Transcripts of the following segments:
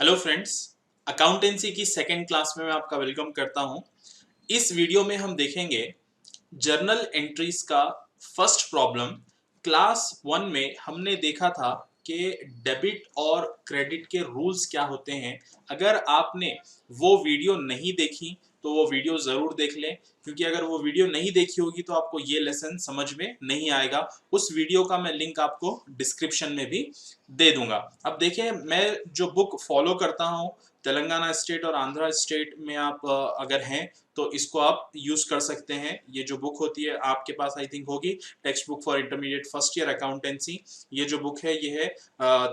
Hello friends, accountancy की second class में मैं आपका वेलकम करता हूं। इस वीडियो में हम देखेंगे जर्नल एंट्रीज का फर्स्ट प्रॉब्लम। क्लास 1 में हमने देखा था कि डेबिट और क्रेडिट के रूल्स क्या होते हैं। अगर आपने वो वीडियो नहीं देखी तो वो वीडियो ज़रूर देख लें, क्योंकि अगर वो वीडियो नहीं देखी होगी तो आपको ये लेसन समझ में नहीं आएगा। उस वीडियो का मैं लिंक आपको डिस्क्रिप्शन में भी दे दूंगा। अब देखिए, मैं जो बुक फॉलो करता हूँ, तेलंगाना स्टेट और आंध्रा स्टेट में आप अगर हैं तो इसको आप यूज कर सकते हैं। ये जो बुक होती है आपके पास आई थिंक होगी, text book for intermediate first year accountancy. ये जो बुक है ये है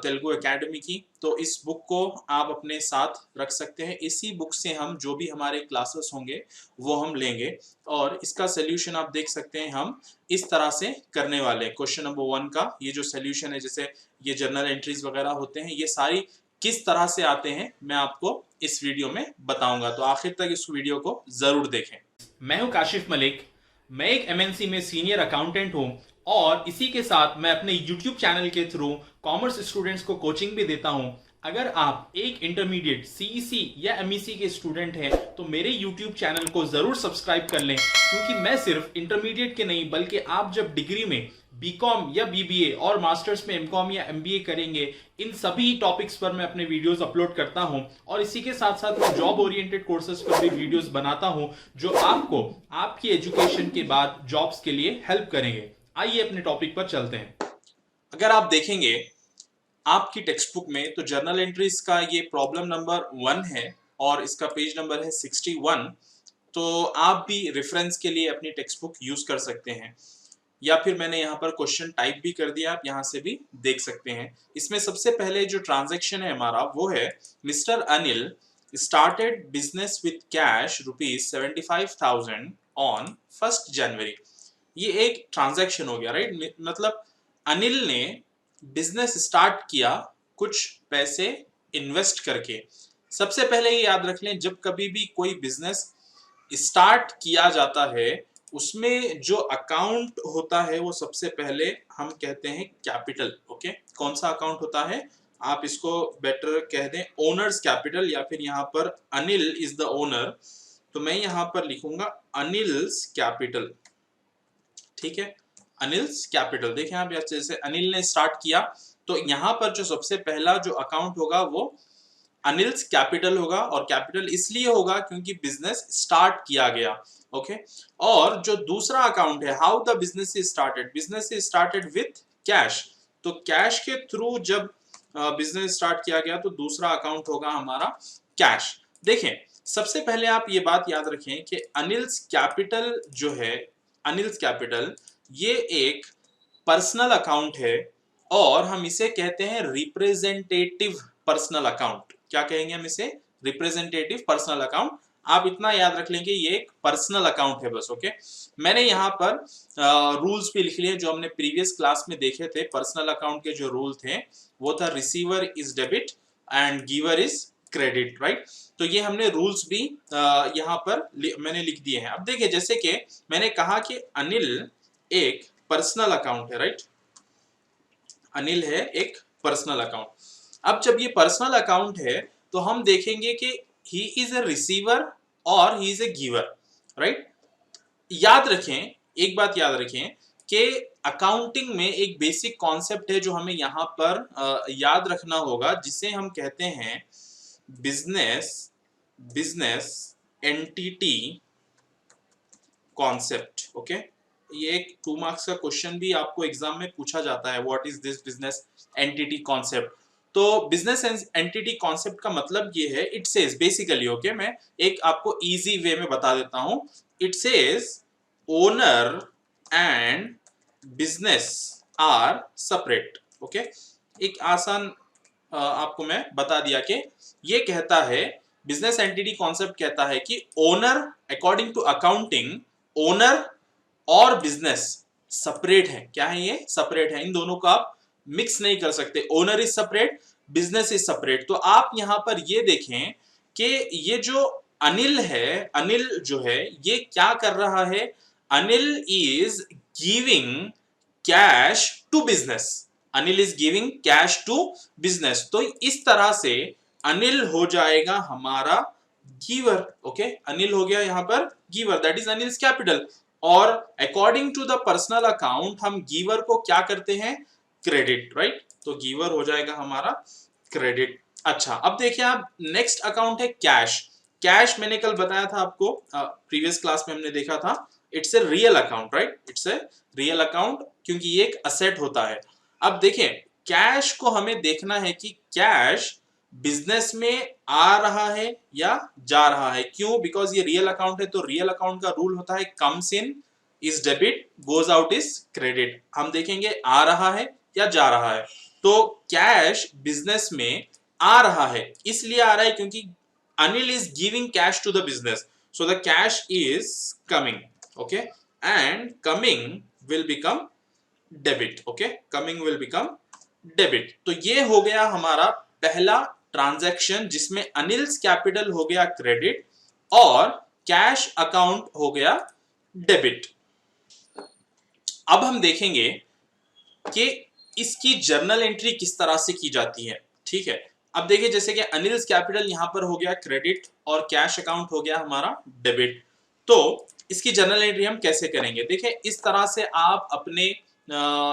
तेलुगु एकेडमी की, तो इस बुक को आप अपने साथ रख सकते हैं। इसी बुक से हम जो भी हमारे क्लासेस होंगे वो हम लेंगे, और इसका सोल्यूशन आप देख सकते हैं हम इस तरह से करने वाले हैं। क्वेश्चन नंबर 1 का ये जो सोल्यूशन है, जैसे ये जर्नल एंट्रीज वगैरह होते हैं, ये सारी किस तरह से आते हैं मैं आपको इस वीडियो में बताऊंगा, तो आखिर तक इस वीडियो को जरूर देखें। मैं हूं काशिफ मलिक। मैं एक एमएनसी में सीनियर अकाउंटेंट हूं, और इसी के साथ मैं अपने यूट्यूब चैनल के थ्रू कॉमर्स स्टूडेंट्स को कोचिंग भी देता हूं। अगर आप एक इंटरमीडिएट सीईसी या एमईसी के स्टूडेंट हैं तो मेरे यूट्यूब चैनल को जरूर सब्सक्राइब कर लें, क्योंकि मैं सिर्फ इंटरमीडिएट के नहीं बल्कि आप जब डिग्री में बीकॉम या बीबीए और मास्टर्स में एमकॉम या एमबीए करेंगे, इन सभी टॉपिक्स पर मैं अपने वीडियोस अपलोड करता हूं। और इसी के साथ साथ मैं जॉब ओरिएंटेड कोर्सेज पर भी वीडियोस बनाता हूं, जो आपको आपकी एजुकेशन के बाद जॉब्स के लिए हेल्प करेंगे। आइए अपने टॉपिक पर चलते हैं। अगर आप देखेंगे आपकी टेक्स्ट बुक में, तो जर्नल एंट्रीज का ये प्रॉब्लम नंबर 1 है और इसका पेज नंबर है 61। तो आप भी रेफरेंस के लिए अपनी टेक्स्ट बुक यूज कर सकते हैं, या फिर मैंने यहाँ पर क्वेश्चन टाइप भी कर दिया, आप यहाँ से भी देख सकते हैं। इसमें सबसे पहले जो ट्रांजैक्शन है हमारा वो है, mister Anil started business with cash ₹75,000 on 1 जनवरी। ये एक ट्रांजैक्शन हो गया, राइट। मतलब अनिल ने बिजनेस स्टार्ट किया कुछ पैसे इन्वेस्ट करके। सबसे पहले ये याद रख लें, जब कभी भी कोई बिजनेस स्टार्ट किया जाता है उसमें जो अकाउंट होता है वो सबसे पहले हम कहते हैं कैपिटल। ओके, कौन सा अकाउंट होता है, आप इसको बेटर कह दें ओनर्स कैपिटल, या फिर यहाँ पर अनिल इज द ओनर, तो मैं यहाँ पर लिखूंगा अनिल्स कैपिटल। ठीक है, अनिल्स कैपिटल। देखें आप, जैसे अनिल ने स्टार्ट किया तो यहाँ पर जो सबसे पहला जो अकाउंट होगा वो अनिल्स कैपिटल होगा, और कैपिटल इसलिए होगा क्योंकि बिजनेस स्टार्ट किया गया। ओके, और जो दूसरा अकाउंट है, how the business is started, business is started with cash, तो कैश के थ्रू जब बिजनेस स्टार्ट किया गया तो दूसरा अकाउंट होगा हमारा कैश। देखें, सबसे पहले आप ये बात याद रखें कि अनिल्स कैपिटल जो है, अनिल्स कैपिटल ये एक पर्सनल अकाउंट है, और हम इसे कहते हैं रिप्रेजेंटेटिव पर्सनल अकाउंट। क्या कहेंगे हम इसे? Representative personal account. आप इतना याद रख लें कि ये एक पर्सनल अकाउंट है बस। ओके, मैंने यहाँ पर रूल्स भी लिख लिए जो हमने प्रीवियस क्लास में देखे थे। पर्सनल अकाउंट के जो रूल थे वो था receiver is debit and giver is credit, right. तो ये हमने रूल्स भी यहाँ पर मैंने लिख दिए हैं। अब देखिए, जैसे कि मैंने कहा कि अनिल एक पर्सनल अकाउंट है, राइट। अनिल है एक पर्सनल अकाउंट। अब जब ये पर्सनल अकाउंट है तो हम देखेंगे कि ही इज ए रिसीवर और he is a giver, right. याद रखें, एक बात याद रखें कि अकाउंटिंग में एक बेसिक कॉन्सेप्ट है जो हमें यहाँ पर याद रखना होगा, जिसे हम कहते हैं बिजनेस एंटिटी कॉन्सेप्ट। ओके, ये एक 2 मार्क्स का क्वेश्चन भी आपको एग्जाम में पूछा जाता है, what is this business entity concept. तो बिजनेस एंटिटी कॉन्सेप्ट का मतलब ये है, इट सेज बेसिकली, ओके, मैं एक आपको इजी वे में बता देता हूं। It says owner and business are separate. Okay, एक आसान आपको मैं बता दिया कि ये कहता है, बिजनेस एंटिटी कॉन्सेप्ट कहता है कि owner, according to accounting, owner और बिजनेस सेपरेट है। क्या है ये? सेपरेट है। इन दोनों को आप मिक्स नहीं कर सकते। Owner is separate, business is separate. तो आप यहां पर ये देखें कि ये जो अनिल है, अनिल जो है ये क्या कर रहा है, Anil is giving cash to business, Anil is giving cash to business. तो इस तरह से अनिल हो जाएगा हमारा गिवर। ओके, अनिल हो गया यहाँ पर giver, that is Anil's capital. और according to the personal account हम गिवर को क्या करते हैं, क्रेडिट, राइट। तो गिवर हो जाएगा हमारा क्रेडिट। अच्छा, अब देखिए आप, नेक्स्ट अकाउंट है कैश। कैश मैंने कल बताया था आपको, प्रीवियस क्लास में हमने देखा था, it's a real account, right, it's a real account, क्योंकि ये एक असेट होता है। अब देखें, कैश को हमें देखना है कि कैश बिजनेस में आ रहा है या जा रहा है। क्यों? बिकॉज ये रियल अकाउंट है, तो रियल अकाउंट का रूल होता है comes in is debit, goes out is credit. हम देखेंगे आ रहा है या जा रहा है। तो कैश बिजनेस में आ रहा है, इसलिए आ रहा है क्योंकि Anil is giving cash to the business, so the cash is coming. Okay, and coming will become debit. Okay, coming will become debit. तो ये हो गया हमारा पहला ट्रांजैक्शन, जिसमें अनिल्स कैपिटल हो गया क्रेडिट और कैश अकाउंट हो गया डेबिट। अब हम देखेंगे कि इसकी जर्नल एंट्री किस तरह से की जाती है। ठीक है, अब देखिए, जैसे कि अनिल्स कैपिटल यहां पर हो गया क्रेडिट और कैश अकाउंट हो गया हमारा डेबिट। तो इसकी जर्नल एंट्री हम कैसे करेंगे? देखिए, इस तरह से आप अपने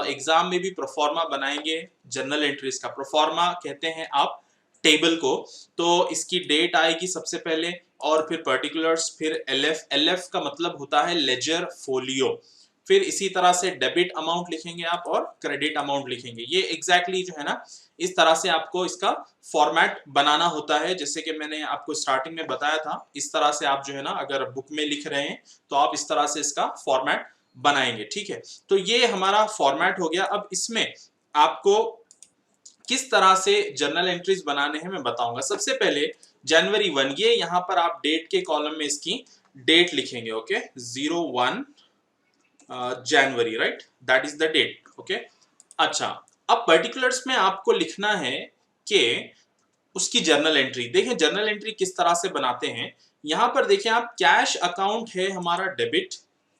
एग्जाम में भी प्रोफॉर्मा बनाएंगे। जर्नल एंट्रीज का प्रोफॉर्मा कहते हैं आप टेबल को। तो इसकी डेट आएगी सबसे पहले, और फिर पर्टिकुलर्स, फिर एलएफ। एलएफ का मतलब होता है लेजर फोलियो। फिर इसी तरह से डेबिट अमाउंट लिखेंगे आप और क्रेडिट अमाउंट लिखेंगे। ये एग्जैक्टली जो है ना, इस तरह से आपको इसका फॉर्मेट बनाना होता है। जैसे कि मैंने आपको स्टार्टिंग में बताया था, इस तरह से आप जो है ना, अगर बुक में लिख रहे हैं तो आप इस तरह से इसका फॉर्मेट बनाएंगे। ठीक है, तो ये हमारा फॉर्मेट हो गया। अब इसमें आपको किस तरह से जर्नल एंट्रीज बनाने हैं मैं बताऊंगा। सबसे पहले जनवरी 1, ये यहां पर आप डेट के कॉलम में इसकी डेट लिखेंगे। Okay, 01 January, right, that is the date. Okay, अच्छा, अब पर्टिकुलर्स में आपको लिखना है कि उसकी जर्नल एंट्री। देखें जर्नल एंट्री किस तरह से बनाते हैं। यहां पर देखें आप, कैश अकाउंट है हमारा डेबिट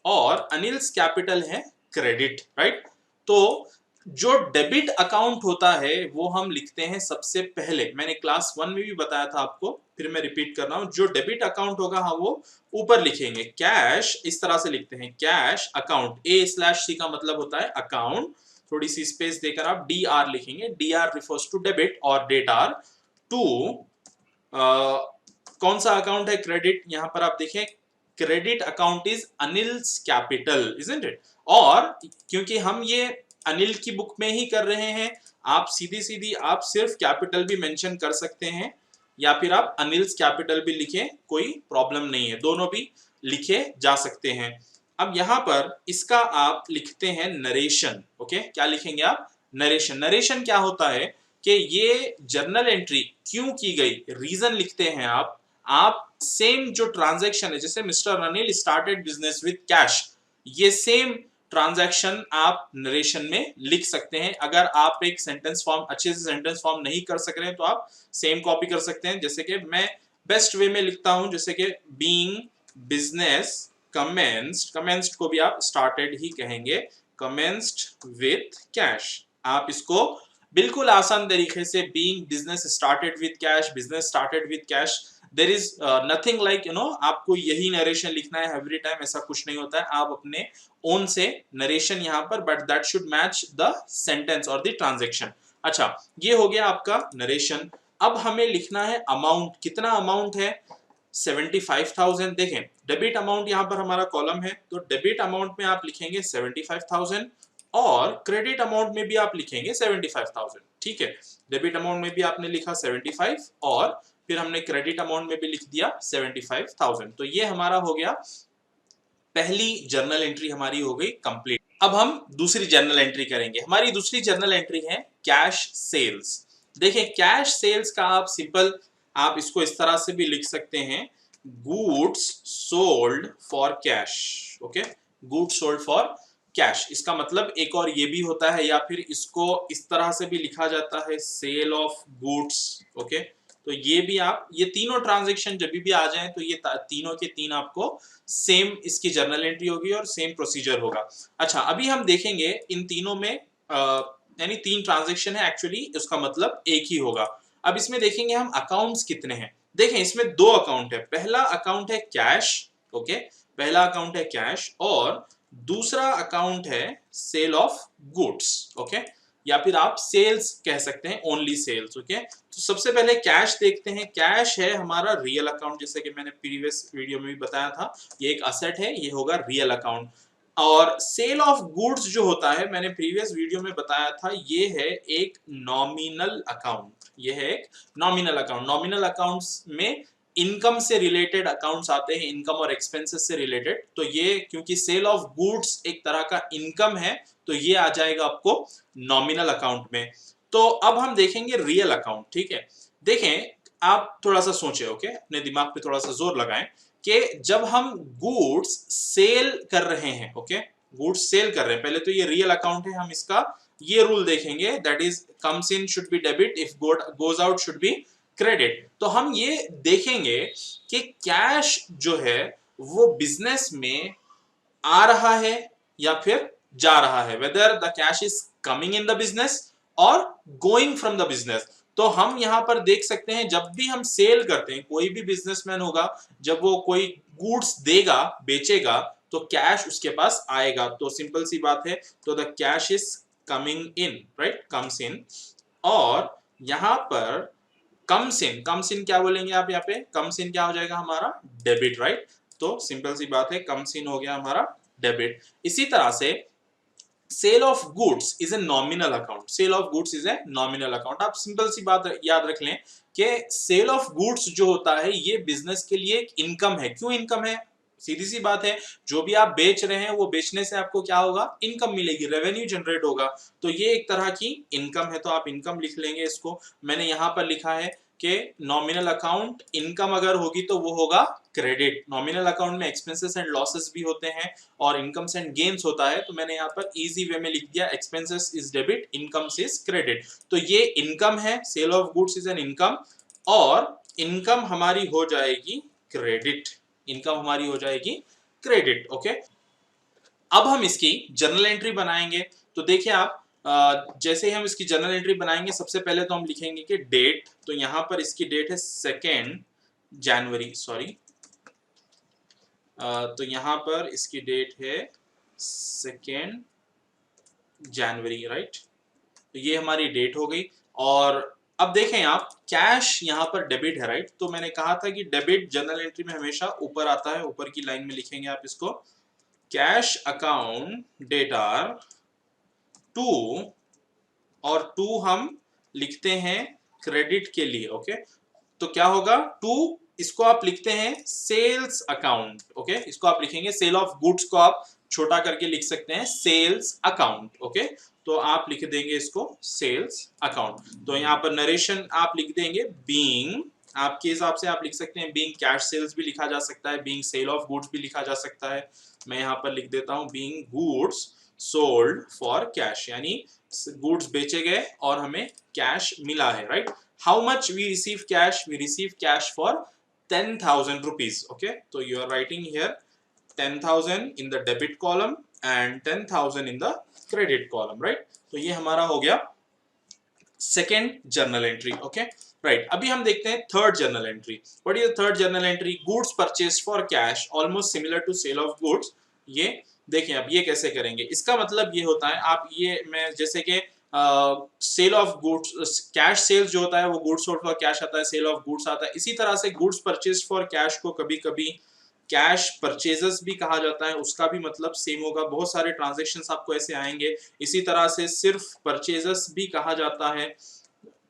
और अनिल्स कैपिटल है क्रेडिट, राइट। तो जो डेबिट अकाउंट होता है वो हम लिखते हैं सबसे पहले। मैंने क्लास 1 में भी बताया था आपको, फिर मैं रिपीट कर रहा हूं। जो डेबिट अकाउंट होगा हम वो ऊपर लिखेंगे। कैश इस तरह से लिखते हैं, कैश अकाउंट, A/C का मतलब होता है अकाउंट, थोड़ी सी स्पेस देकर आप DR लिखेंगे। DR रिफर्स टू डेबिट और डेट आर टू कौन सा अकाउंट है, क्रेडिट। यहां पर आप देखें, credit account is Anil's capital, isn't it. और क्योंकि हम ये अनिल की बुक में ही कर रहे हैं, आप सीधी सीधी आप सिर्फ कैपिटल भी मेंशन कर सकते हैं या फिर आप अनिल्स कैपिटल भी लिखें, कोई प्रॉब्लम नहीं है, दोनों भी लिखे जा सकते हैं। अब यहां पर इसका आप लिखते हैं नरेशन। ओके, क्या लिखेंगे आप, नरेशन। नरेशन क्या होता है कि ये जर्नल एंट्री क्यों की गई, रीजन लिखते हैं आप सेम जो ट्रांजैक्शन है, जैसे mister Anil started business with cash, ये सेम ट्रांजैक्शन आप नरेशन में लिख सकते हैं। अगर आप एक सेंटेंस फॉर्म अच्छे से सेंटेंस फॉर्म नहीं कर सक रहे हैं तो आप सेम कॉपी कर सकते हैं। जैसे कि मैं बेस्ट वे में लिखता हूं, जैसे कि बीइंग बिजनेस कमेंस्ड, कमेंस्ड को भी आप स्टार्टेड ही कहेंगे, कमेंस्ड विथ कैश। आप इसको बिल्कुल आसान तरीके से, being business started with cash, business started with cash, there is nothing like आपको यही नरेशन लिखना है एवरी टाइम, ऐसा कुछ नहीं होता है। आप अपने ओन से नरेशन यहाँ पर, but that should match the sentence और द ट्रांजैक्शन। अच्छा, ये हो गया आपका नरेशन। अब हमें लिखना है अमाउंट, कितना अमाउंट है, 75,000। देखें डेबिट अमाउंट यहाँ पर हमारा कॉलम है, तो डेबिट अमाउंट में आप लिखेंगे 75,000 और क्रेडिट अमाउंट में भी आप लिखेंगे 75,000। ठीक है, डेबिट अमाउंट में भी आपने लिखा 75 और फिर हमने क्रेडिट अमाउंट में भी लिख दिया 75,000। तो ये हमारा हो गया, पहली जर्नल एंट्री हमारी हो गई कंप्लीट। अब हम दूसरी जर्नल एंट्री करेंगे। हमारी दूसरी जर्नल एंट्री है कैश सेल्स। देखिए कैश सेल्स का आप सिंपल, आप इसको इस तरह से भी लिख सकते हैं, goods sold for cash. Okay, goods sold for cash, इसका मतलब एक और ये भी होता है, या फिर इसको इस तरह से भी लिखा जाता है, सेल ऑफ गुड्स। ओके, तो ये भी आप, ये तीनों ट्रांजैक्शन जब भी आ जाएं तो ये तीनों के तीन आपको सेम इसकी जर्नल एंट्री होगी और सेम प्रोसीजर होगा। अच्छा, अभी हम देखेंगे इन तीनों में यानी तीन ट्रांजैक्शन है एक्चुअली, उसका मतलब एक ही होगा। अब इसमें देखेंगे हम अकाउंट्स कितने हैं। देखें इसमें दो अकाउंट है, पहला अकाउंट है कैश, ओके, पहला अकाउंट है कैश और दूसरा अकाउंट है सेल ऑफ गुड्स, ओके, या फिर आप सेल्स कह सकते हैं, ओनली सेल्स, ओके। तो सबसे पहले कैश देखते हैं। कैश है हमारा रियल अकाउंट, जैसे कि मैंने प्रीवियस वीडियो में भी बताया था, ये एक असेट है, ये होगा रियल अकाउंट। और सेल ऑफ गुड्स जो होता है, मैंने प्रीवियस वीडियो में बताया था, ये है एक नॉमिनल अकाउंट, ये है एक नॉमिनल अकाउंट। नॉमिनल अकाउंट्स में इनकम से रिलेटेड अकाउंट्स आते हैं, इनकम और एक्सपेंसेस से रिलेटेड। तो ये क्योंकि सेल ऑफ गुड्स एक तरह का इनकम है, तो ये आ जाएगा आपको नॉमिनल अकाउंट में। तो अब हम देखेंगे रियल अकाउंट, ठीक है। देखें, आप थोड़ा सा सोचें, ओके, अपने दिमाग पे थोड़ा सा जोर लगाएं कि जब हम गुड्स सेल कर रहे हैं, ओके, गुड्स सेल कर रहे हैं, पहले तो ये रियल अकाउंट है, हम इसका ये रूल देखेंगे, that is comes in should be debit, if goes out should be credit. तो हम ये देखेंगे कि कैश जो है वो बिजनेस में आ रहा है या फिर जा रहा है, weather the cash is coming in the business और गोइंग फ्रॉम द बिजनेस। तो हम यहां पर देख सकते हैं, जब भी हम सेल करते हैं, कोई भी बिजनेसमैन होगा, जब वो कोई गुड्स देगा, बेचेगा, तो कैश उसके पास आएगा। तो सिंपल सी बात है, तो the cash is coming in, right, comes in. और यहां पर कम्स इन क्या बोलेंगे आप, यहाँ पे कम्स इन क्या हो जाएगा हमारा, डेबिट, राइट। तो सिंपल सी बात है, कम्स इन हो गया हमारा डेबिट। इसी तरह से sale of goods is a nominal account, sale of goods is a nominal account. आप सिंपल सी बात याद रख लें कि सेल ऑफ गुड्स जो होता है ये बिजनेस के लिए एक इनकम है। क्यों इनकम है, सीधी सी बात है, जो भी आप बेच रहे हैं वो बेचने से आपको क्या होगा, इनकम मिलेगी, रेवेन्यू जनरेट होगा। तो ये एक तरह की इनकम है, तो आप इनकम लिख लेंगे इसको। मैंने यहां पर लिखा है कि नॉमिनल अकाउंट इनकम अगर होगी तो वो होगा क्रेडिट। नॉमिनल अकाउंट में एक्सपेंसेस एंड लॉसेस भी होते हैं और इनकम्स एंड गेन्स होता है, तो मैंने यहाँ पर इजी वे में लिख दिया, expenses is debit, incomes is credit. तो ये इनकम है, sale of goods is an income, और इनकम हमारी हो जाएगी क्रेडिट, इनकम हमारी हो जाएगी क्रेडिट, ओके। अब हम इसकी जर्नल एंट्री बनाएंगे। तो देखिए आप, जैसे ही हम इसकी जर्नल एंट्री बनाएंगे, सबसे पहले तो हम लिखेंगे कि डेट, तो यहां पर इसकी डेट है 2 जनवरी, सॉरी, तो यहां पर इसकी डेट है 2 जनवरी, राइट। तो ये हमारी डेट हो गई। और अब देखें आप, कैश यहां पर डेबिट है, राइट। तो मैंने कहा था कि डेबिट जर्नल एंट्री में हमेशा ऊपर आता है, ऊपर की लाइन में लिखेंगे आप इसको, कैश अकाउंट डेट आर 2, और 2 हम लिखते हैं क्रेडिट के लिए, ओके। तो क्या होगा, 2 इसको आप लिखते हैं सेल्स अकाउंट, ओके, इसको आप लिखेंगे, सेल ऑफ गुड्स को आप छोटा करके लिख सकते हैं सेल्स अकाउंट, ओके। तो आप लिख देंगे इसको सेल्स अकाउंट। तो यहाँ पर नरेशन आप लिख देंगे बीइंग, आपके हिसाब से आप लिख सकते हैं बीइंग कैश सेल्स भी लिखा जा सकता है, बीइंग सेल ऑफ गुड्स भी लिखा जा सकता है। मैं यहाँ पर लिख देता हूँ being goods sold for cash, यानी गुड्स बेचे गए और हमें कैश मिला है, right. How much we receive cash, we receive cash for 10,000 rupees, okay. So you are writing here 10,000 in the debit column and 10,000 in the credit column, right. तो ये हमारा हो गया second journal entry, okay, right. अभी हम देखते हैं third journal entry. What is the third journal entry, goods purchase for cash, almost similar to sale of goods. ये देखें आप, ये कैसे करेंगे, इसका मतलब ये होता है, आप ये, मैं जैसे कि sale of goods, cash sales जो होता है वो गुड्स सोल्ड फॉर कैश आता है, सेल ऑफ गुड्स आता है। इसी तरह से गुड्स परचेज फॉर कैश को कभी कभी कैश परचेजेस भी कहा जाता है, उसका भी मतलब सेम होगा। बहुत सारे ट्रांजैक्शंस आपको ऐसे आएंगे। इसी तरह से सिर्फ परचेजेस भी कहा जाता है,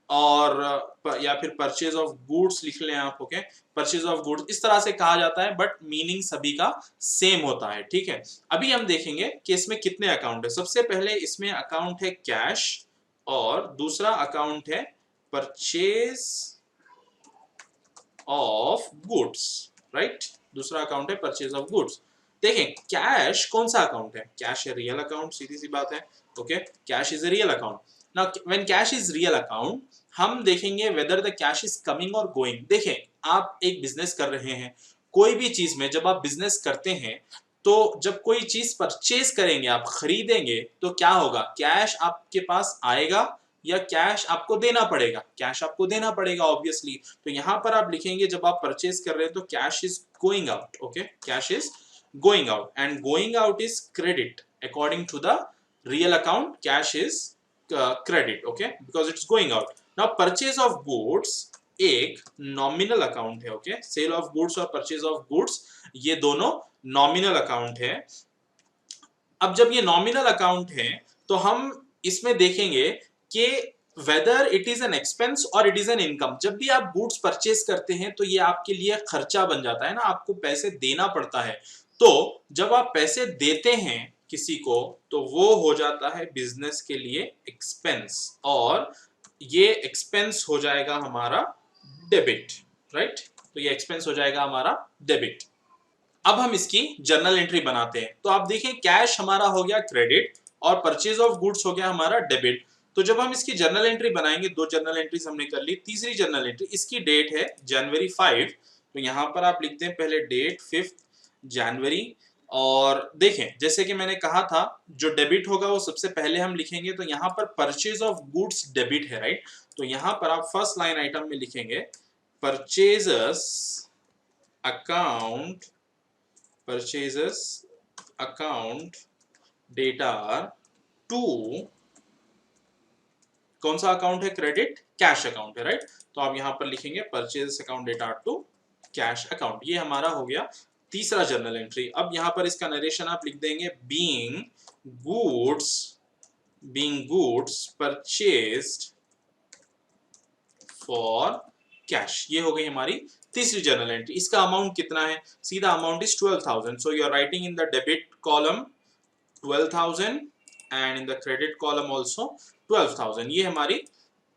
और या फिर परचेज ऑफ गुड्स लिख लें आप, ओके, परचेज ऑफ गुड्स इस तरह से कहा जाता है, बट मीनिंग सभी का सेम होता है, ठीक है। अभी हम देखेंगे कि इसमें कितने अकाउंट है। सबसे पहले इसमें अकाउंट है कैश और दूसरा अकाउंट है परचेज ऑफ गुड्स, राइट। दूसरा अकाउंट है परचेज ऑफ गुड्स। देखें कैश कौन सा अकाउंट है, कैश है रियल अकाउंट, सीधी सी बात है, okay, cash is a real account. Now when cash is real account, हम देखेंगे weather the cash is coming और गोइंग। देखें, आप एक बिजनेस कर रहे हैं, कोई भी चीज में जब आप बिजनेस करते हैं, तो जब कोई चीज परचेज करेंगे, आप खरीदेंगे, तो क्या होगा, कैश आपके पास आएगा या कैश आपको देना पड़ेगा, कैश आपको देना पड़ेगा ऑब्वियसली। तो यहां पर आप लिखेंगे जब आप परचेज कर रहे हैं तो cash is going out, okay, cash is going out and going out is credit according to the real account, cash is credit, okay, because it's going out. Now purchase of goods एक nominal account है, okay, sale of goods और purchase of goods ये दोनों nominal account है। अब जब ये nominal account है तो हम इसमें देखेंगे कि whether it is an expense और इट इज एन इनकम। जब भी आप गुड्स परचेज करते हैं तो ये आपके लिए खर्चा बन जाता है ना, आपको पैसे देना पड़ता है। तो जब आप पैसे देते हैं किसी को तो वो हो जाता है बिजनेस के लिए एक्सपेंस, और ये एक्सपेंस हो जाएगा हमारा डेबिट, राइट। तो ये एक्सपेंस हो जाएगा हमारा डेबिट। अब हम इसकी जर्नल एंट्री बनाते हैं। तो आप देखें कैश हमारा हो गया क्रेडिट और परचेज ऑफ गुड्स हो गया हमारा डेबिट। तो जब हम इसकी जर्नल एंट्री बनाएंगे, दो जर्नल एंट्रीज हमने कर ली, तीसरी जर्नल एंट्री इसकी डेट है जनवरी 5। तो यहां पर आप लिखते हैं पहले डेट 5 जनवरी। और देखें जैसे कि मैंने कहा था जो डेबिट होगा वो सबसे पहले हम लिखेंगे। तो यहाँ पर परचेज ऑफ गुड्स डेबिट है, राइट। तो यहाँ पर आप फर्स्ट लाइन आइटम में लिखेंगे purchasers account, purchases account data to, कौन सा अकाउंट है, क्रेडिट, कैश अकाउंट है, राइट। तो आप यहां पर लिखेंगे purchase account data to cash account. ये हमारा हो गया तीसरा जर्नल एंट्री। अब यहां पर इसका नरेशन आप लिख देंगे being goods purchased for cash. ये हो गई हमारी तीसरी जर्नल एंट्री। इसका अमाउंट कितना है, सीधा amount is 12,000। So you are writing in the debit column 12,000 and in the credit column also 12,000। ये हमारी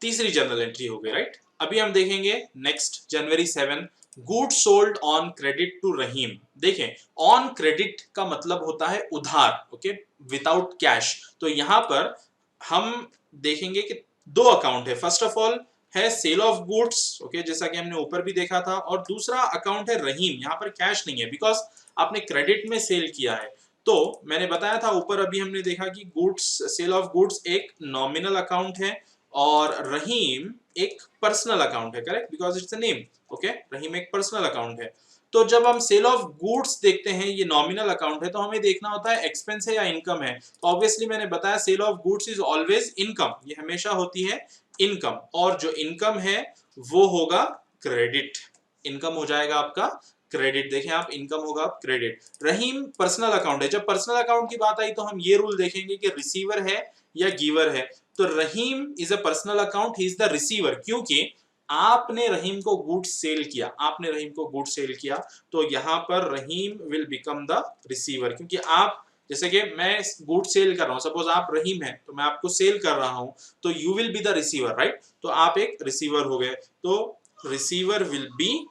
तीसरी जर्नल एंट्री हो गई, राइट। अभी हम देखेंगे next January 7, goods sold on credit to Rahim. देखें ऑन क्रेडिट का मतलब होता है उधार, ओके, विदाउट कैश। तो यहां पर हम देखेंगे कि दो अकाउंट है। फर्स्ट ऑफ ऑल है सेल ऑफ गुड्स, ओके, जैसा कि हमने ऊपर भी देखा था, और दूसरा अकाउंट है रहीम। यहाँ पर कैश नहीं है बिकॉज आपने क्रेडिट में सेल किया है। तो मैंने बताया था ऊपर, अभी हमने देखा कि गुड्स, सेल ऑफ गुड्स एक नॉमिनल अकाउंट है और रहीम एक पर्सनल अकाउंट है, correct, because it's a name, okay. Rahim एक पर्सनल अकाउंट है। तो जब हम सेल ऑफ गुड्स देखते हैं, ये नॉमिनल अकाउंट है, तो हमें देखना होता है एक्सपेंस है या इनकम है। तो ऑब्वियसली मैंने बताया sale of goods is always income, ये हमेशा होती है इनकम, और जो इनकम है वो होगा क्रेडिट। इनकम हो जाएगा आपका क्रेडिट। देखें आप, इनकम होगा क्रेडिट। रहीम पर्सनल अकाउंट है। जब पर्सनल अकाउंट की बात आई तो हम ये रूल देखेंगे कि रिसीवर है या गिवर है। तो Rahim is a personal account, he is the receiver, क्योंकि आपने रहीम को गुड्स सेल किया, आपने रहीम को गुड्स सेल किया। तो यहां पर रहीम विल बिकम द रिसीवर, क्योंकि आप, जैसे कि मैं गुड सेल कर रहा हूं, सपोज आप रहीम है तो मैं आपको सेल कर रहा हूं, तो you will be the receiver, right. तो आप एक रिसीवर हो गए, तो रिसीवर विल बी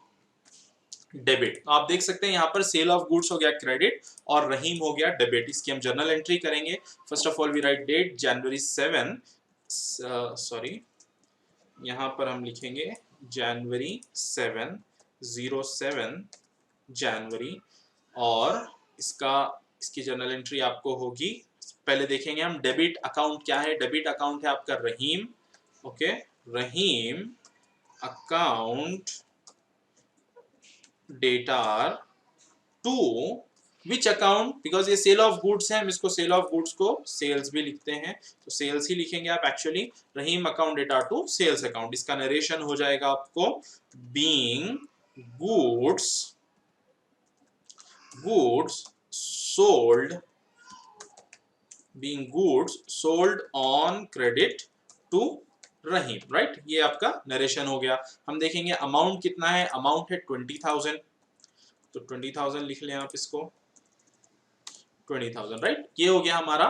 डेबिट। तो आप देख सकते हैं यहाँ पर सेल ऑफ गुड्स हो गया क्रेडिट और रहीम हो गया डेबिट। इसकी हम जर्नल एंट्री करेंगे। First of all we write date January 7, sorry, यहाँ पर हम लिखेंगे जनवरी 7, 07 जनवरी, और इसकी जर्नल एंट्री आपको होगी, पहले देखेंगे हम डेबिट अकाउंट क्या है। डेबिट अकाउंट है आपका Rahim, okay, Rahim account data to which account, because ये सेल ऑफ गुड्स है, हम इसको सेल ऑफ गुड्स को सेल्स भी लिखते हैं, तो सेल्स ही लिखेंगे आप actually. Rahim account data to sales account. इसका नरेशन हो जाएगा आपको being goods sold on credit to Rahim, right. ये आपका नरेशन हो गया। हम देखेंगे अमाउंट कितना है, अमाउंट है 20,000, तो 20,000 लिख लें आप इसको, 20,000, राइट। ये हो गया हमारा,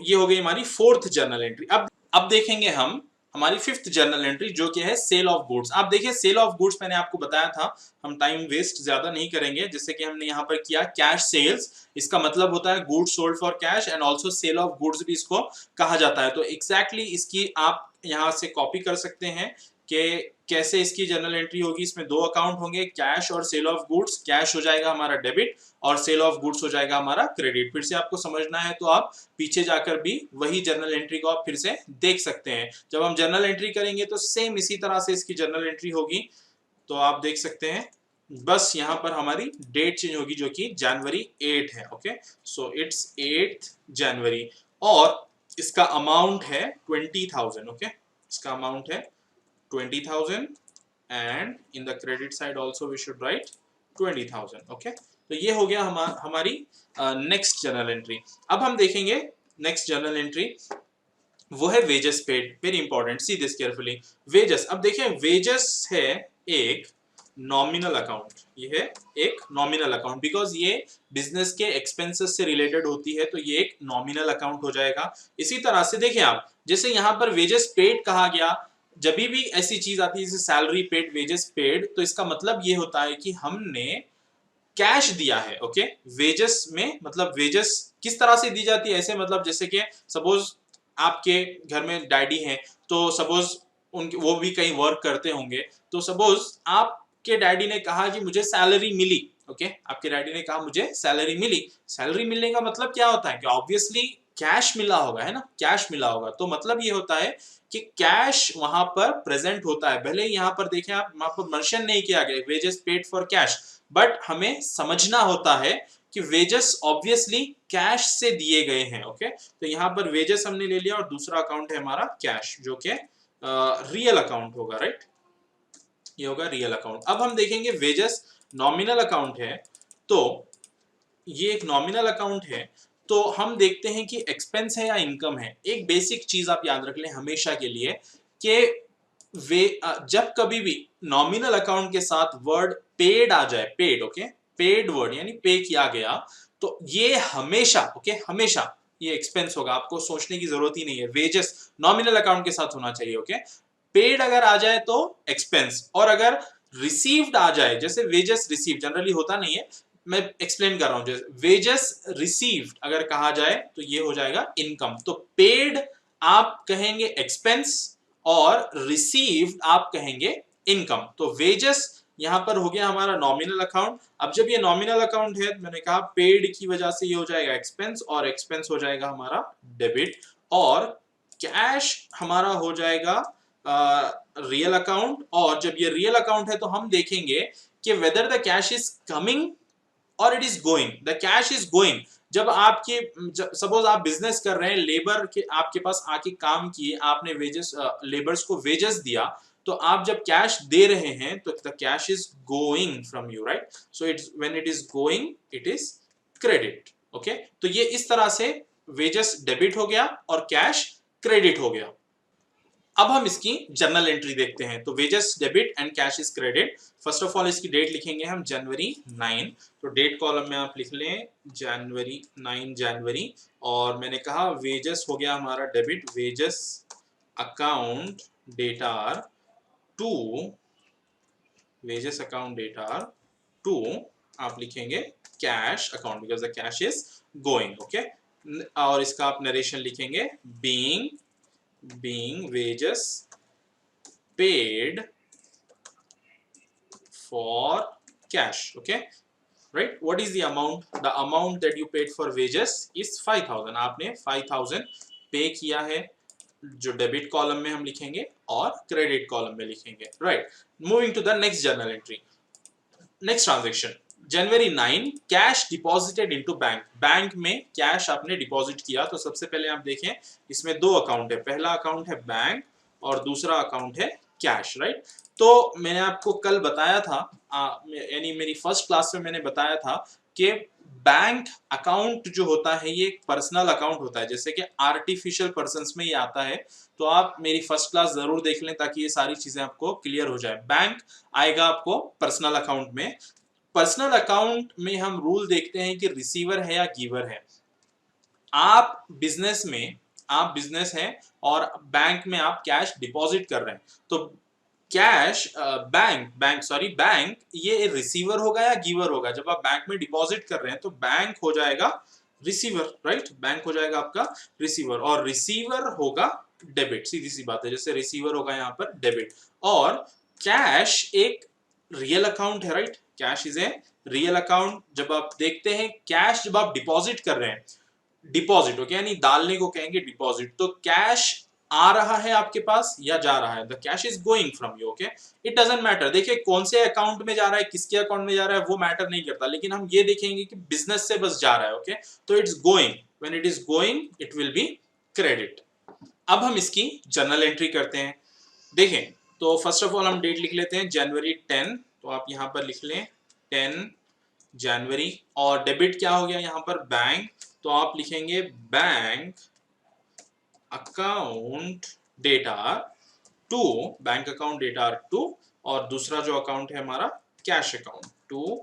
ये हो गई हमारी फोर्थ जर्नल एंट्री। अब देखेंगे हम हमारी फिफ्थ जर्नल एंट्री, जो कि है सेल ऑफ गुड्स। आप देखिए सेल ऑफ गुड्स मैंने आपको बताया था, हम टाइम वेस्ट ज्यादा नहीं करेंगे, जैसे कि हमने यहाँ पर किया कैश सेल्स, इसका मतलब होता है goods sold for cash, and also sale of goods भी इसको कहा जाता है। तो एग्जैक्टली इसकी आप यहाँ से कॉपी कर सकते हैं कि कैसे इसकी जर्नल एंट्री होगी, इसमें दो अकाउंट होंगे, कैश और सेल ऑफ गुड्स। कैश हो जाएगा हमारा डेबिट और सेल ऑफ गुड्स हो जाएगा हमारा क्रेडिट। फिर से आपको समझना है तो आप पीछे जाकर भी वही जर्नल एंट्री को आप फिर से देख सकते हैं। जब हम जर्नल एंट्री करेंगे तो सेम इसी तरह से इसकी जर्नल एंट्री होगी। तो आप देख सकते हैं, बस यहाँ पर हमारी डेट चेंज होगी जो कि जनवरी 8 है। ओके, सो इट्स 8 जनवरी और इसका अमाउंट है 20,000। ओके, इसका अमाउंट है 20,000 and in the credit side also we should write 20,000। Okay, तो ये हो गया हमारी नेक्स्ट जर्नल एंट्री। अब हम देखेंगे नेक्स्ट जर्नल एंट्री, वो है wages paid. Very important, see this carefully. Wages, अब देखें वेजेस है एक नॉमिनल अकाउंट, ये है एक नॉमिनल अकाउंट बिकॉज ये बिजनेस के एक्सपेंसेस से रिलेटेड होती है, तो ये एक नॉमिनल अकाउंट हो जाएगा। इसी तरह से देखें आप, जैसे यहाँ पर वेजेस पेड कहा गया, जब भी ऐसी चीज आती है जैसे सैलरी पेड, वेजेस पेड, तो इसका मतलब ये होता है कि हमने कैश दिया है। ओके, वेजेस में मतलब वेजेस किस तरह से दी जाती है, ऐसे मतलब जैसे कि सपोज आपके घर में डैडी हैं, तो सपोज उनके वो भी कहीं वर्क करते होंगे, तो सपोज आपके डैडी ने कहा कि मुझे सैलरी मिली। ओके, आपके डैडी ने कहा मुझे सैलरी मिली। सैलरी मिलने का मतलब क्या होता है कि ऑब्वियसली कैश मिला होगा, है ना, कैश मिला होगा। तो मतलब ये होता है कि कैश वहां पर प्रेजेंट होता है। भले ही यहाँ पर देखें आप, वहां पर मेंशन नहीं किया गया wages paid for cash, but हमें समझना होता है कि वेजेस ऑब्वियसली कैश से दिए गए हैं। ओके, तो यहाँ पर वेजेस हमने ले लिया और दूसरा अकाउंट है हमारा कैश, जो कि रियल अकाउंट होगा। राइट, ये होगा रियल अकाउंट। अब हम देखेंगे वेजेस नॉमिनल अकाउंट है, तो ये एक नॉमिनल अकाउंट है, तो हम देखते हैं कि एक्सपेंस है या इनकम है। एक बेसिक चीज आप याद रख लें हमेशा के लिए कि जब कभी भी नॉमिनल अकाउंट के साथ वर्ड पेड आ जाए, पेड, ओके, पेड वर्ड यानी पे किया गया, तो ये हमेशा, ओके, हमेशा ये एक्सपेंस होगा। आपको सोचने की जरूरत ही नहीं है, वेजेस नॉमिनल अकाउंट के साथ होना चाहिए। ओके, पेड अगर आ जाए तो एक्सपेंस, और अगर रिसीव्ड आ जाए, जैसे वेजेस रिसीव्ड जनरली होता नहीं है, मैं एक्सप्लेन कर रहा हूं, जैसे वेजेस रिसीव्ड अगर कहा जाए तो ये हो जाएगा इनकम। तो पेड आप कहेंगे एक्सपेंस और रिसीव्ड आप कहेंगे इनकम। तो वेजेस यहां पर हो गया हमारा नॉमिनल अकाउंट। अब जब ये नॉमिनल अकाउंट है, मैंने कहा पेड की वजह से ये हो जाएगा एक्सपेंस और एक्सपेंस हो जाएगा हमारा डेबिट, और कैश हमारा हो जाएगा रियल अकाउंट। और जब ये रियल अकाउंट है तो हम देखेंगे कि whether the cash is coming और it is going. The cash is going, जब आपके सपोज आप बिजनेस कर रहे हैं, लेबर के आपके पास आके काम किए, आपने वेजेस लेबर्स को वेजेस दिया, तो आप जब कैश दे रहे हैं तो the cash is going from you, right. So it's when it is going it is credit. Okay, तो ये इस तरह से वेजेस डेबिट हो गया और कैश क्रेडिट हो गया। अब हम इसकी जर्नल एंट्री देखते हैं। तो wages debit and cash is credit. First of all इसकी डेट लिखेंगे हम जनवरी 9। तो डेट कॉलम में आप लिख लें जनवरी 9 जनवरी, और मैंने कहा वेजेस हो गया हमारा debit, wages account debtor to, wages account debtor to आप लिखेंगे cash account because the cash is going. Okay, और इसका आप नरेशन लिखेंगे being wages paid for cash. Okay, right, what is the amount? The amount that you paid for wages is 5,000. आपने 5,000 पे किया है, जो डेबिट कॉलम में हम लिखेंगे और क्रेडिट कॉलम में लिखेंगे। Right, moving to the next journal entry, next transaction January 9, cash deposited into bank. Bank में कैश आपने डिपॉजिट किया। तो सबसे पहले आप देखें, इसमें दो अकाउंट है, पहला अकाउंट है बैंक और दूसरा अकाउंट है कैश। राइट, तो मैंने आपको कल बताया था, यानी मेरी फर्स्ट क्लास में मैंने बताया था कि बैंक अकाउंट जो होता है ये एक पर्सनल अकाउंट होता है, जैसे कि आर्टिफिशियल पर्सन्स में ये आता है। तो आप मेरी फर्स्ट क्लास जरूर देख लें ताकि ये सारी चीजें आपको क्लियर हो जाए। बैंक आएगा आपको पर्सनल अकाउंट में। पर्सनल अकाउंट में हम रूल देखते हैं कि रिसीवर है या गिवर है। आप बिजनेस हैं और बैंक में आप कैश डिपॉजिट कर रहे हैं, तो कैश बैंक ये रिसीवर होगा या गिवर होगा। जब आप बैंक में डिपॉजिट कर रहे हैं तो बैंक हो जाएगा रिसीवर, राइट, बैंक हो जाएगा आपका रिसीवर, और रिसीवर होगा डेबिट। सीधी सी बात है, जैसे रिसीवर होगा यहाँ पर डेबिट, और कैश एक रियल अकाउंट है, right? Cash is a real account. जब आप देखते हैं कैश, जब आप डिपॉजिट कर रहे हैं, डिपॉजिट ओके, यानी डालने को कहेंगे डिपॉजिट, तो कैश आ रहा है आपके पास या जा रहा है, the cash is going from you, okay. It doesn't matter, देखिए कौन से अकाउंट में जा रहा है, किसके अकाउंट में जा रहा है, वो मैटर नहीं करता, लेकिन हम ये देखेंगे कि बिजनेस से बस जा रहा है, ओके। तो it's going, when it is going it will be credit. अब हम इसकी जर्नल एंट्री करते हैं। देखें, तो फर्स्ट ऑफ ऑल हम डेट लिख लेते हैं जनवरी 10, तो आप यहां पर लिख लें 10 जनवरी। और डेबिट क्या हो गया यहाँ पर, बैंक, तो आप लिखेंगे bank account data to, bank account data to, और दूसरा जो अकाउंट है हमारा cash account, to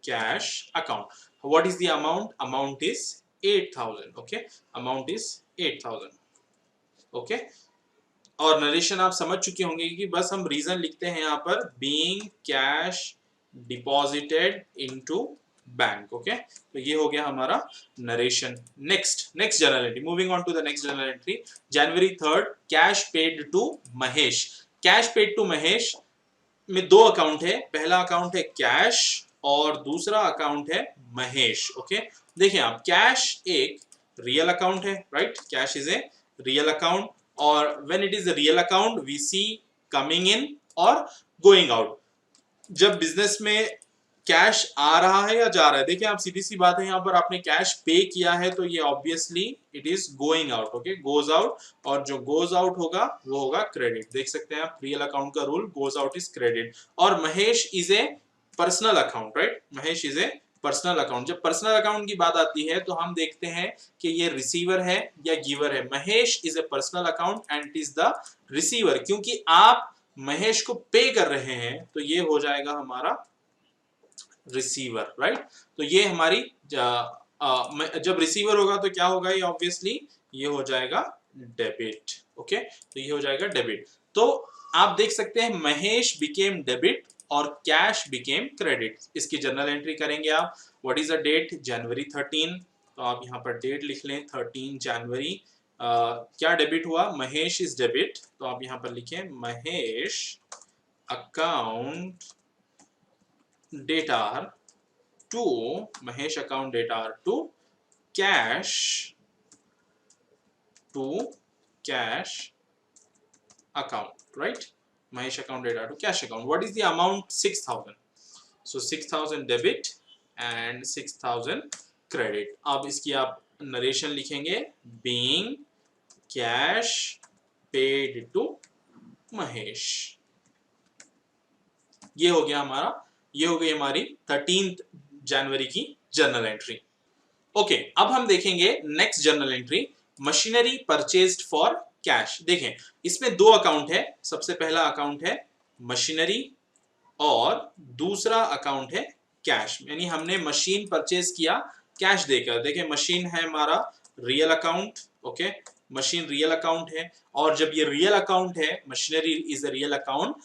cash account. What is the amount, amount is 8000, okay, amount is 8000, okay. और नरेशन आप समझ चुके होंगे कि बस हम रीजन लिखते हैं यहाँ पर, being cash deposited into bank, okay. तो ये हो गया हमारा narration. Next journal entry, moving on to the next journal entry, January 3, cash paid to Mahesh. Cash paid to Mahesh में दो अकाउंट है, पहला अकाउंट है कैश और दूसरा अकाउंट है महेश, ओके। देखिए आप, कैश एक रियल अकाउंट है, right? Cash is a real account, और when it is a real account we see coming in और गोइंग आउट। जब बिजनेस में कैश आ रहा है या जा रहा है, देखिए आप, सीधी सी बात है, यहाँ पर आपने कैश पे किया है तो ये obviously it is going out, okay, goes out, और जो गोज आउट होगा वो होगा क्रेडिट। देख सकते हैं आप, रियल अकाउंट का rule, goes out is credit. और Mahesh is a personal account, right? Mahesh is a personal account. जब पर्सनल अकाउंट की बात आती है तो हम देखते हैं कि ये रिसीवर है या गिवर है। Mahesh is a personal account and it is the receiver, क्योंकि आप महेश को पे कर रहे हैं तो ये हो जाएगा हमारा रिसीवर, राइट? तो ये हमारी जब रिसीवर होगा तो क्या होगा, ये ऑब्वियसली ये हो जाएगा डेबिट, ओके। तो ये हो जाएगा डेबिट। तो आप देख सकते हैं महेश बिकेम डेबिट और कैश बिकेम क्रेडिट। इसकी जर्नल एंट्री करेंगे आप। व्हाट इज द डेट, जनवरी 13, तो आप यहाँ पर डेट लिख लें 13 जनवरी। क्या डेबिट हुआ, महेश इज डेबिट, तो आप यहाँ पर लिखें Mahesh account data to, Mahesh account data to cash, to cash account, right? Mahesh account data to cash account. What is the amount, 6000, so 6000 debit and 6000 credit. अब इसकी आप नरेशन लिखेंगे, being cash paid to Mahesh. ये हो गया हमारा, ये हो गई हमारी 13 जनवरी की जर्नल एंट्री। ओके, अब हम देखेंगे next journal entry, machinery purchased for cash. देखें, इसमें दो अकाउंट है, सबसे पहला अकाउंट है मशीनरी और दूसरा अकाउंट है कैश, यानी हमने मशीन परचेज किया कैश देकर। देखें, मशीन है हमारा real account, okay, machine real account है, और जब ये रियल अकाउंट है, machinery is a real account,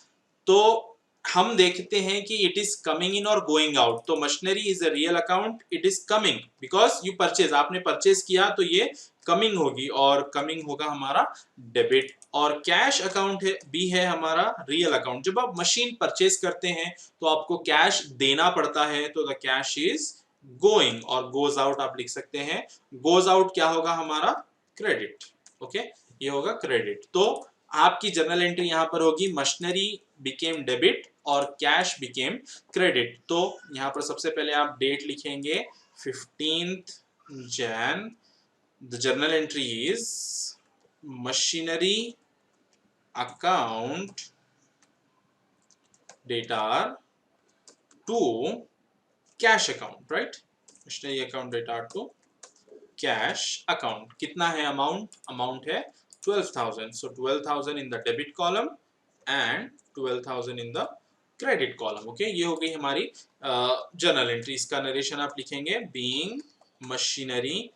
तो हम देखते हैं कि इट इज कमिंग इन और गोइंग आउट। तो machinery is a real account, it is coming because you purchase, आपने परचेज किया तो ये कमिंग होगी, और कमिंग होगा हमारा डेबिट। और कैश अकाउंट है भी है हमारा रियल अकाउंट। जब आप मशीन परचेज करते हैं तो आपको कैश देना पड़ता है, तो द कैश इज गोइंग, और गोज आउट आप लिख सकते हैं, गोज आउट क्या होगा हमारा, क्रेडिट, ओके, ये होगा क्रेडिट। तो आपकी जर्नल एंट्री यहां पर होगी, मशीनरी बिकेम डेबिट और कैश बिकेम क्रेडिट। तो यहां पर सबसे पहले आप डेट लिखेंगे 15th Jan, the journal entry is machinery account data to cash account, right? machinery account data to cash account. कितना है अमाउंट, अमाउंट है 12,000, so 12,000 in the debit column and 12,000 in the credit column, okay. ये हो गई हमारी journal entry. इसका narration आप लिखेंगे, being machinery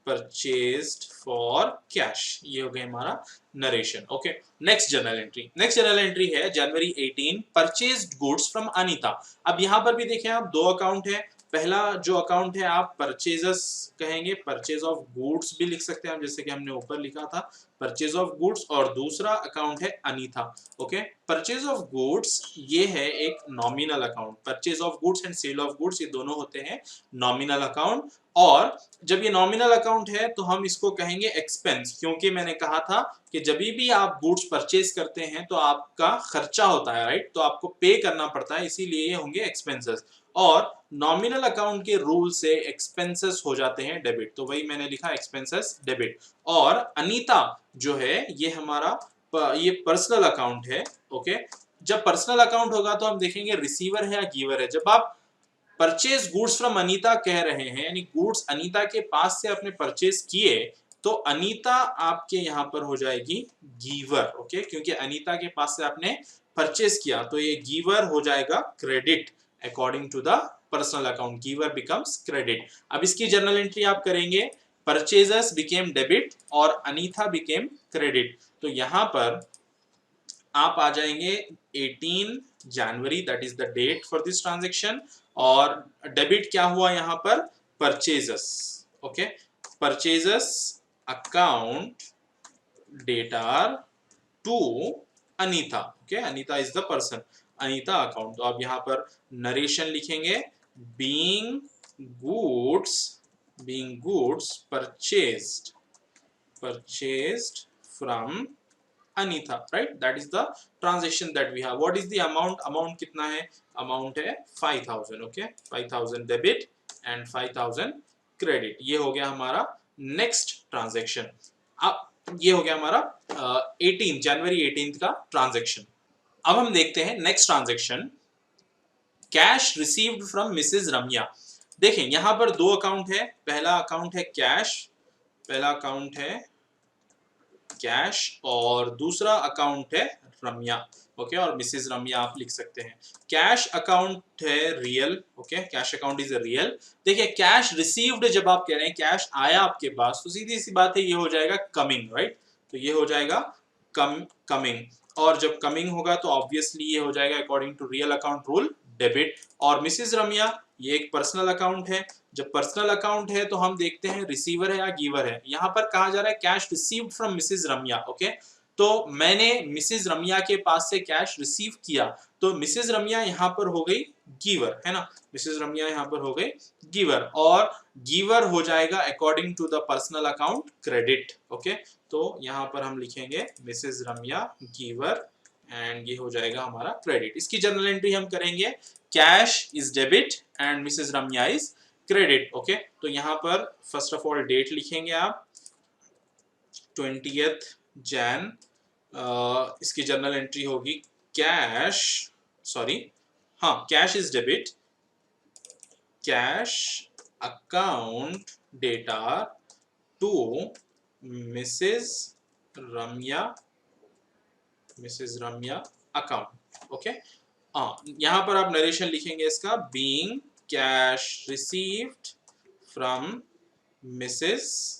purchased for cash. ये हो गया हमारा narration, okay. Next journal entry, next journal entry है जनवरी 18, परचेज्ड गुड्स फ्रॉम अनीता। अब यहाँ पर भी देखें आप, दो अकाउंट है। पहला जो अकाउंट है आप परचेजस कहेंगे, परचेज ऑफ गुड्स भी लिख सकते हैं आप, जैसे कि हमने ऊपर लिखा था परचेज ऑफ गुड्स, और दूसरा अकाउंट है Anita. Okay, purchase of goods ये है एक nominal account. Purchase of goods and sale of goods ये दोनों होते हैं नॉमिनल अकाउंट, और जब ये नॉमिनल अकाउंट है तो हम इसको कहेंगे एक्सपेंस, क्योंकि मैंने कहा था कि जब भी आप गुड्स परचेज करते हैं तो आपका खर्चा होता है, राइट, तो आपको पे करना पड़ता है, इसीलिए ये होंगे एक्सपेंसेस। और नॉमिनल अकाउंट के रूल से एक्सपेंसेस हो जाते हैं डेबिट, तो वही मैंने लिखा एक्सपेंसेस डेबिट। और अनीता जो है ये हमारा ये पर्सनल अकाउंट है। ओके, जब पर्सनल अकाउंट होगा तो हम देखेंगे रिसीवर है या गिवर है। जब आप परचेज गुड्स फ्रॉम अनीता कह रहे हैं, यानी गुड्स अनीता के पास से आपने परचेज किए, तो अनीता आपके यहाँ पर हो जाएगी गिवर। ओके, क्योंकि अनीता के पास से आपने परचेज किया तो ये गिवर हो जाएगा credit according to the personal account, giver becomes credit. अब इसकी जर्नल एंट्री आप करेंगे, परचेजर्स बिकेम डेबिट और अनीता बिकेम क्रेडिट। तो यहाँ पर आप आ जाएंगे 18 January, that is the date for this transaction, और डेबिट क्या हुआ यहाँ पर, purchases. Okay, purchases account debtor to Anita. Okay, Anita is the person, Anita account. तो आप यहाँ पर नरेशन लिखेंगे, being goods purchased from Anita, right? That is the transaction that we have. What is the amount? Amount कितना है? Amount है 5000. Okay, 5000 debit and 5000 credit. ये हो गया हमारा next transaction. अब ये हो गया हमारा 18 जनवरी 18 का transaction. अब हम देखते हैं next transaction, cash received from Mrs. रम्या। देखें यहाँ पर दो अकाउंट है, पहला अकाउंट है कैश और दूसरा अकाउंट है रम्या। ओके, और मिसेस रम्या आप लिख सकते हैं। कैश अकाउंट है real. Okay, cash account is real. देखिए कैश रिसीव्ड जब आप कह रहे हैं कैश आया आपके पास, तो सीधी सी बात है ये हो जाएगा कमिंग, राइट, तो ये हो जाएगा कमिंग, और जब कमिंग होगा तो ऑब्वियसली ये हो जाएगा according to real account rule debit. और मिसेस रम्या ये एक पर्सनल अकाउंट है, जब पर्सनल अकाउंट है तो हम देखते हैं रिसीवर है या गिवर है। यहां पर कहा जा रहा है cash received from Mrs Ramya. Okay, तो मैंने मिसेस रम्या के पास से कैश रिसीव किया, तो मिसेस रम्या यहां पर हो गई गिवर, है ना, मिसेस रम्या यहां पर हो गई गिवर, और गिवर हो जाएगा according to the personal account credit. Okay, तो यहां पर हम लिखेंगे मिसेस रम्या गिवर एंड ये हो जाएगा हमारा क्रेडिट। इसकी जनरल एंट्री हम करेंगे, cash is debit and Mrs Ramya is credit. Okay, तो यहाँ पर फर्स्ट ऑफ ऑल डेट लिखेंगे आप 20th जैन। इसकी जनरल एंट्री होगी cash is debit, cash account data to Mrs Ramya account. Okay, यहाँ पर आप नरेशन लिखेंगे इसका, being cash received from Mrs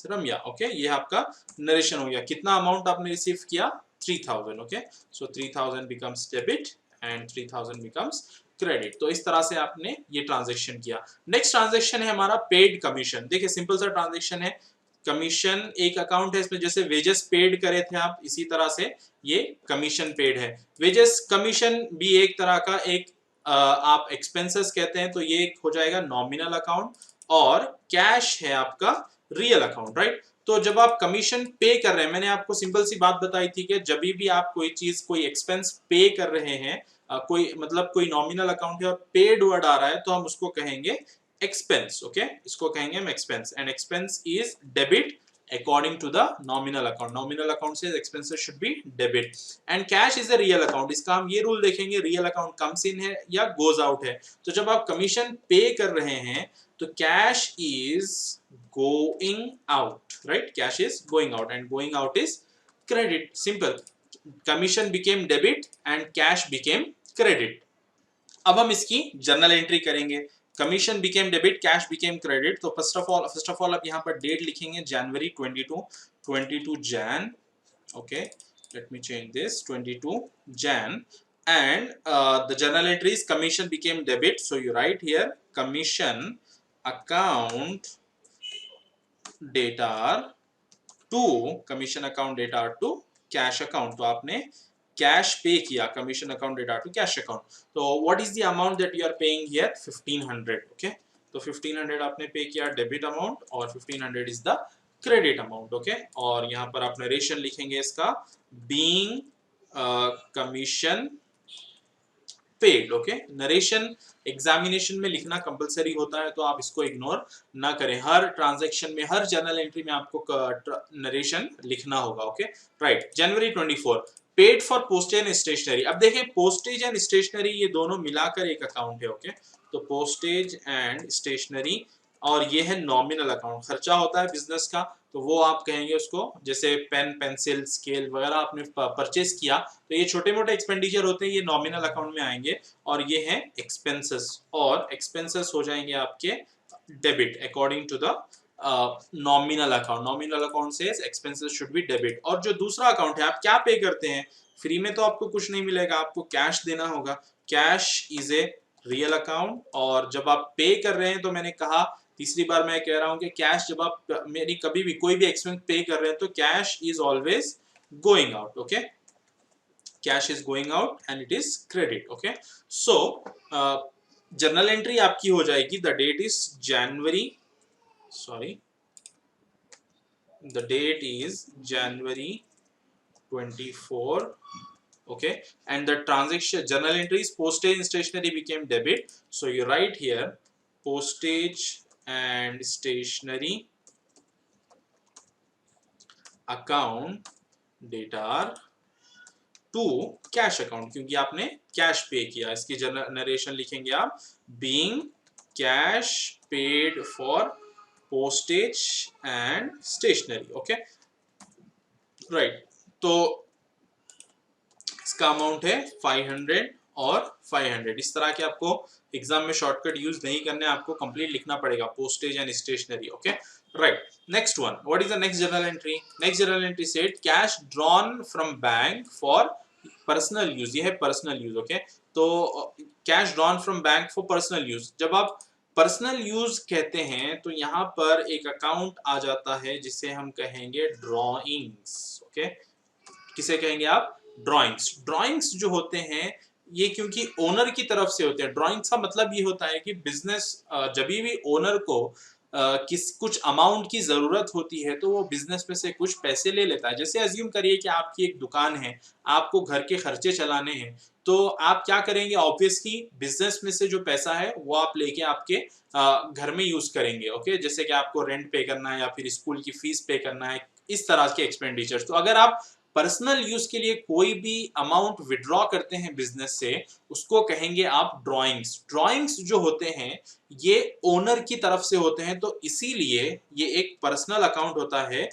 Ramya. Okay, ये आपका नरेशन हो गया। कितना अमाउंट आपने रिसीव किया, 3000। Okay, so 3000 becomes debit and 3000 becomes credit. तो इस तरह से आपने ये ट्रांजेक्शन किया। नेक्स्ट ट्रांजेक्शन है हमारा पेड कमीशन। देखिए सिंपल सा ट्रांजेक्शन है, कमीशन एक अकाउंट है, इसमें जैसे वेजेस पेड करे थे आप, इसी तरह से ये कमीशन पेड है। वेजेस कमीशन भी एक तरह का एक आप एक्सपेंसेस कहते हैं, तो ये हो जाएगा नॉमिनल अकाउंट, और कैश है आपका रियल अकाउंट, राइट। तो जब आप कमीशन पे कर रहे हैं, मैंने आपको सिंपल सी बात बताई थी कि जब भी आप कोई चीज कोई एक्सपेंस पे कर रहे हैं, कोई मतलब कोई नॉमिनल अकाउंट है और पेड वर्ड आ रहा है, तो हम उसको कहेंगे एक्सपेंस। ओके, इसको कहेंगे हम expense, and expense is debit according to the nominal account says expenses should be debit and cash is a real account। इसका हम ये रूल देखेंगे, रियल अकाउंट कम्स इन है या गोज आउट है। तो जब आप कमीशन पे कर रहे हैं तो cash is going out, right, cash is going out and going out is credit. Simple, commission became debit and cash became credit. अब हम इसकी जर्नल एंट्री करेंगे, commission became debit, cash became credit. तो फर्स्ट ऑफ ऑल आप यहाँ पर date लिखेंगे जनवरी 22 Jain. Okay, let me change this, 22 Jain, and the journal entry is commission became debit, so you write here commission account data to commission account data to cash account. तो आपने cash pay किया, commission account data to cash account. तो what is the amount that you are paying here? 1500। Okay, तो 1500 आपने pay किया debit amount और 1500 is the credit amount. Okay, और यहाँ पर आप नरेशन लिखेंगे इसका, being commission paid. Okay, narration examination में लिखना कंपलसरी होता है, तो आप इसको इग्नोर ना करें। हर ट्रांजैक्शन में, हर जर्नल एंट्री में आपको नरेशन लिखना होगा। Okay, right. January 24 paid for postage and stationery. अब देखें, पोस्टेज एंड स्टेशनरी ये दोनों मिलाकर एक अकाउंट है। ओके, तो पोस्टेज एंड स्टेशनरी, और ये है नॉमिनल अकाउंट। खर्चा होता है बिजनेस का, तो वो आप कहेंगे उसको, जैसे पेन, पेंसिल, स्केल वगैरह आपने परचेज किया, तो ये छोटे मोटे एक्सपेंडिचर होते हैं, ये नॉमिनल अकाउंट में आएंगे। और ये हैं एक्सपेंसेस, और एक्सपेंसेस हो जाएंगे आपके debit according to the nominal account. Nominal account से एक्सपेंसेस शुड बी डेबिट। और जो दूसरा अकाउंट है, आप क्या पे करते हैं? फ्री में तो आपको कुछ नहीं मिलेगा, आपको कैश देना होगा। Cash is a real account, और जब आप पे कर रहे हैं, तो मैंने कहा, तीसरी बार मैं कह रहा हूं कि कैश जब आप मेरी कभी भी कोई भी एक्सपेंस पे कर रहे हैं, तो cash is always going out. Okay, cash is going out and it is credit. Okay, so journal entry आपकी हो जाएगी, the date is January, sorry, the date is January 24. Okay, and the transaction journal entries, postage and stationery became debit. So you write here postage and stationery account data to cash account, क्योंकि आपने cash pay किया। इसकी narration लिखेंगे आप, being cash paid for postage and stationery. Okay, right. तो इसका amount है 500 और 500। इस तरह के आपको एग्जाम में शॉर्टकट यूज नहीं करने, आपको कंप्लीट लिखना पड़ेगा, postage and stationery. Okay, right. Next one, what is the next journal entry? Next journal entry said cash drawn from bank for personal use. ये है पर्सनल यूज। ओके, तो cash drawn from bank for personal use. जब आप personal use कहते हैं, तो यहाँ पर एक अकाउंट आ जाता है जिसे हम कहेंगे ड्रॉइंग्स। ओके, किसे कहेंगे आप? ड्राइंग्स। ड्राइंग्स जो होते हैं, ये क्योंकि ओनर की तरफ से होते हैं। ड्राइंग्स का मतलब ये होता है कि बिजनेस जब भी ओनर को कुछ अमाउंट की जरूरत होती है, तो वो बिजनेस में से कुछ पैसे ले लेता है। जैसे अज्यूम करिए कि आपकी एक दुकान है, आपको घर के खर्चे चलाने हैं, तो आप क्या करेंगे? ऑब्वियसली बिजनेस में से जो पैसा है वो आप लेके आपके घर में यूज करेंगे। ओके, जैसे कि आपको रेंट पे करना है या फिर स्कूल की फीस पे करना है, इस तरह के एक्सपेंडिचर। तो अगर आप पर्सनल यूज के लिए कोई भी अमाउंट विड्रॉ करते हैं बिजनेस से, उसको कहेंगे आप ड्राइंग्स। ड्राइंग्स जो होते हैं, ये ओनर की तरफ से होते हैं, तो इसीलिए ये एक पर्सनल अकाउंट होता है,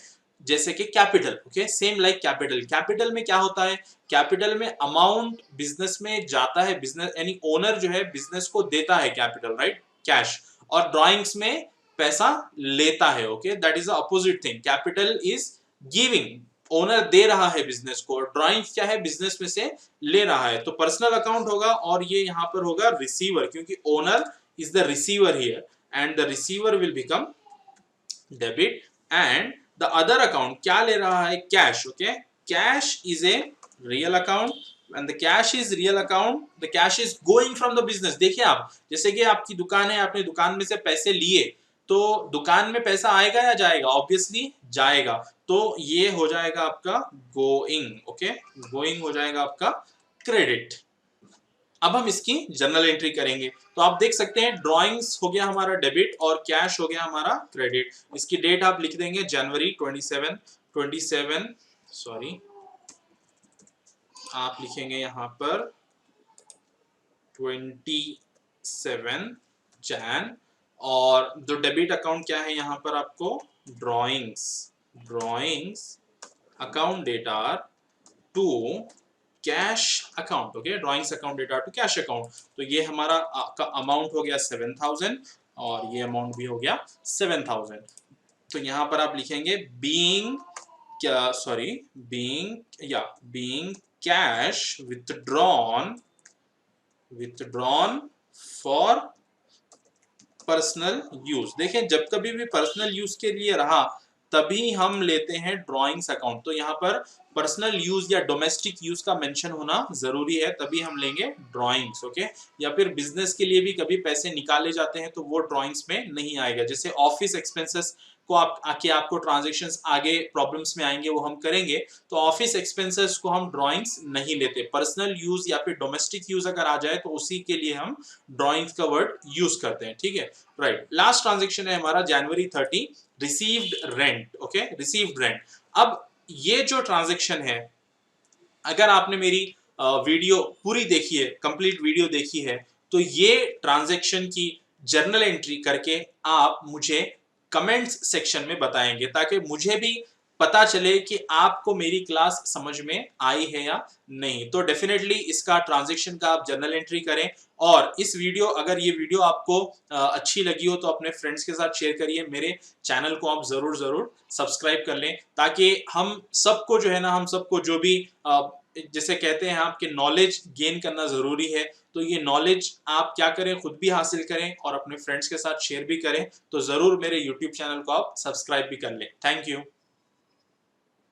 जैसे कि capital. Okay, same like capital. Capital में क्या होता है? कैपिटल में अमाउंट बिजनेस में जाता है, बिजनेस यानी ओनर जो है बिजनेस को देता है कैपिटल, राइट, कैश। और ड्राइंग्स में पैसा लेता है। Okay, that is the opposite thing. Capital is giving, owner दे रहा है बिजनेस को, ड्राइंग क्या है? बिजनेस में से ले रहा है। तो पर्सनल अकाउंट होगा, और ये यहां पर होगा रिसीवर, क्योंकि owner is the receiver here, and the receiver will become debit. And the other account क्या ले रहा है? Cash. Okay, cash is a real account, and the cash is real account, the cash is going from the business। देखिए आप, जैसे कि आपकी दुकान है, आपने दुकान में से पैसे लिए, तो दुकान में पैसा आएगा या जाएगा? ऑब्वियसली जाएगा, तो ये हो जाएगा आपका गोइंग। ओके, गोइंग हो जाएगा आपका क्रेडिट। अब हम इसकी जर्नल एंट्री करेंगे, तो आप देख सकते हैं ड्राइंग्स हो गया हमारा डेबिट और कैश हो गया हमारा क्रेडिट। इसकी डेट आप लिख देंगे जनवरी 27, सॉरी, आप लिखेंगे यहां पर 27 जैन, और जो डेबिट अकाउंट क्या है यहाँ पर आपको? Drawings. Drawings account data to cash account. Okay, drawings account data to cash account. तो ये हमारा अमाउंट हो गया 7000, और ये अमाउंट भी हो गया 7000। तो यहाँ पर आप लिखेंगे बीइंग, क्या, sorry, being cash withdrawn for personal use. देखें, जब कभी भी पर्सनल यूज के लिए रहा, तभी हम लेते हैं ड्राइंग्स अकाउंट। तो यहाँ पर पर्सनल यूज या डोमेस्टिक यूज का मेंशन होना जरूरी है, तभी हम लेंगे ड्राइंग्स। ओके, या फिर बिजनेस के लिए भी कभी पैसे निकाले जाते हैं तो वो ड्राइंग्स में नहीं आएगा। जैसे ऑफिस एक्सपेंसेस को आपको ट्रांजेक्शन्स आगे प्रॉब्लम्स में आएंगे, वो हम करेंगे, तो ऑफिस एक्सपेंसेस को हम ड्राइंग्स नहीं लेते। पर्सनल यूज या फिर डोमेस्टिक यूज अगर आ जाए तो उसी के लिए हम ड्राइंग्स का वर्ड यूज करते हैं। ठीक है, राइट। लास्ट ट्रांजेक्शन है हमारा जनवरी 30, received rent. Okay, received rent. अब ये जो ट्रांजेक्शन है, अगर आपने मेरी वीडियो पूरी देखी है, कंप्लीट वीडियो देखी है, तो ये ट्रांजैक्शन की जर्नल एंट्री करके आप मुझे कमेंट्स सेक्शन में बताएंगे, ताकि मुझे भी पता चले कि आपको मेरी क्लास समझ में आई है या नहीं। तो डेफिनेटली इसका ट्रांजैक्शन का आप जर्नल एंट्री करें। और इस वीडियो, अगर ये वीडियो आपको अच्छी लगी हो तो अपने फ्रेंड्स के साथ शेयर करिए। मेरे चैनल को आप जरूर जरूर सब्सक्राइब कर लें, ताकि हम सबको जो है ना, हम सबको जो भी जैसे कहते हैं आपके नॉलेज गेन करना जरूरी है, तो ये नॉलेज आप क्या करें, खुद भी हासिल करें और अपने फ्रेंड्स के साथ शेयर भी करें। तो जरूर मेरे यूट्यूब चैनल को आप सब्सक्राइब भी कर लें। Thank you.